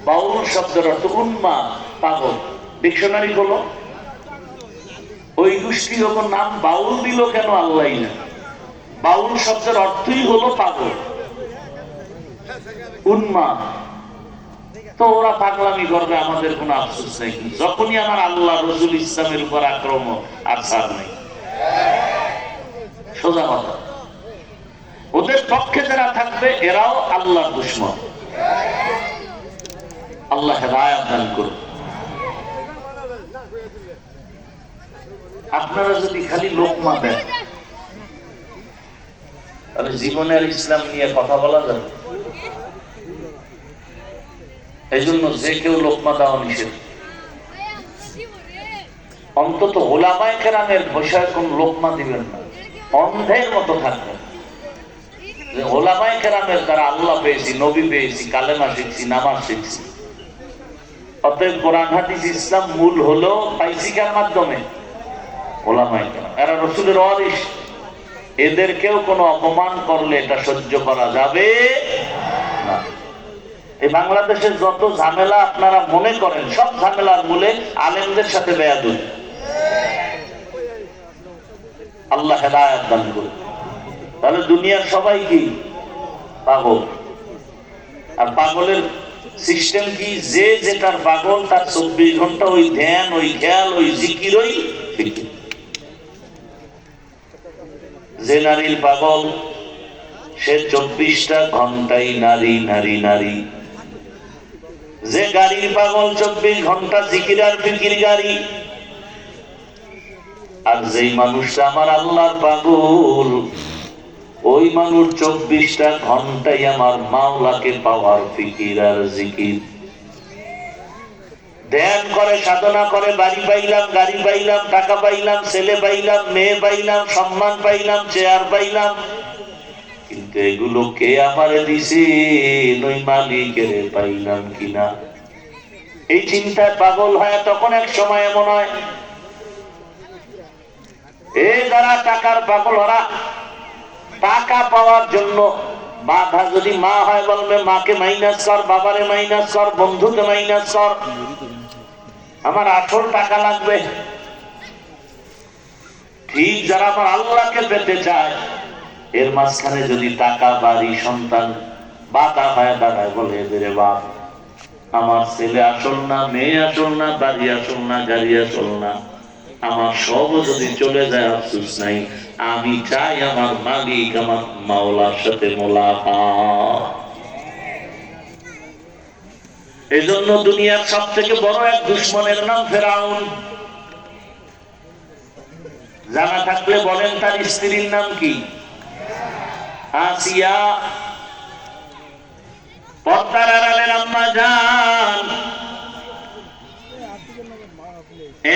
বাউল শব্দের অর্থ উন্মাদ, পাগল। ডিকশনারি হলো ওই গোষ্ঠী যখন নাম বাউল দিল কেন আল্লাহ না। বাউল শব্দের অর্থই হলো পাগল, উন্মাদ। তো ওরা পাগলামি করবে, আমাদের কোনো আফসোস নেই। যখনই আমার আল্লাহ রসুল ইসলামের উপর আক্রমণ, আর ছাড় নেই। সোজা কথা, ওদের পক্ষে যারা থাকবে এরাও আল্লাহর দুশমন। আল্লাহ হেদায়েত দান করুন। আপনারা যদি খালি লোকমা দেন তাহলে জীবনের ইসলাম নিয়ে কথা বলা যাবে। এই জন্য যে কেউ লোকমা দেওয়া নিষেধ। অন্তত ওলামায়ে কেরামের বসায় কোন লোকমা দিবেন না, অন্ধের মতো থাকবেন। যে ওলামায়ে কেরামের দ্বারা আল্লাহ পেয়েছি, নবী পেয়েছি, কালেমা শিখছি, নামাজ শিখছি। অতএব কোরআন হাদিস ইসলাম মূল হলো পাইছি কার মাধ্যমে? ওলামায়ে কেরাম। এরা রাসূলের ওয়ারিস। এদেরকেও কোনো অপমান করলে এটা সহ্য করা যাবে না। এই বাংলাদেশের যত ঝামেলা আপনারা মনে করেন, সব ঝামেলার মূলে আলেমদের সাথে বেয়াদবি। আল্লাহ হেদায়েত দান করুন। তাহলে দুনিয়ার সবাই কি পাগল? আর পাগলের সিস্টেম কি? যে যেটার পাগল তার 24 ঘন্টা ওই ধ্যান, ওই খেয়াল, ওই জিকির, ওই ফিকির। যে নারীর পাগল সে 24টা ঘন্টাই নারী, নারী, নারী। যে গাড়ির পাগল 24 ঘন্টা জিকির আর ফিকির গাড়ি। আর যেই মানুষটা আমার আল্লাহর পাগল, ওই মানুষ 24টা ঘন্টাই আমার মাওলাকে পাওয়ার ফিকির আর জিকির। ধ্যান করে, সাধনা করে, বাড়ি পাইলাম, গাড়ি পাইলাম, টাকা পাইলাম, ছেলে পাইলাম, মেয়ে পাইলাম, সম্মান পাইলাম, চেয়ার পাইলাম, কিন্তু এগুলো কে আমারে দিছে, ওই মালিকের পাইলাম কিনা, এই চিন্তায় পাগল হয়। তখন এক সময় এমন হয়, এই যারা টাকার পাগল, ওরা টাকা পাওয়ার জন্য বাধা। যদি মা হয় বলবে মাকে মাইনাস কর, বাবারে মাইনাস কর, বন্ধুকে মাইনাস কর, আমার আসল টাকা লাগবে। ঠিক যারা আমার আল্লাহকে পেতে চায়, এর মাঝখানে যদি টাকা, বাড়ি, সন্তান বাধা হয়, দাঁড়ায়, বলে এদের বাপ আমার ছেলে আসল না, মেয়ে আসল না, বাড়ি আসল না, গাড়ি আসল না, আমার সব যদি চলে যায় আফসোস নাই, আমি চাই আমার মালিক, আমার মাওলার সাথে মোলাকাত। এই জন্য দুনিয়ার সব থেকে বড় এক দুশমনের নাম ফেরাউন। জানা থাকলে বলেন তার স্ত্রীর নাম কি? আসিয়া। পর্দার আড়ালের আম্মা জান।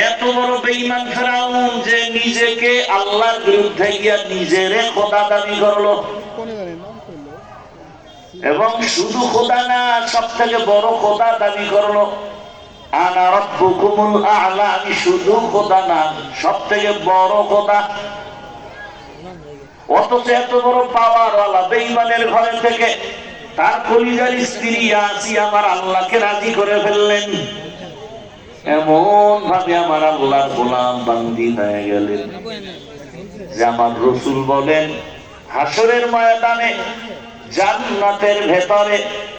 এত বড় বেঈমান ফেরাউন যে নিজেকে আল্লাহর বিরুদ্ধে গিয়া নিজেরে খোদা দাবি করলো। এবং শুধু খোদা না, সব থেকে বড় খোদা দাবি করলো। আনা রাব্বুকুমুল আ'লা, আমি শুধু খোদা না, সব থেকে বড় খোদা। অথচ এত বড় পাওয়ারওয়ালা বেঈমানের ঘরে থেকে তার কলিজার স্ত্রী আসিয়া আমার আল্লাহকে রাজি করে ফেললেন। এমন ভাবে আমার আল্লাহর গোলাম বান্দি হয়ে গেলেন যে আমার রাসূল বলেন হাসরের ময়দানে জান্নাতের ভেতরে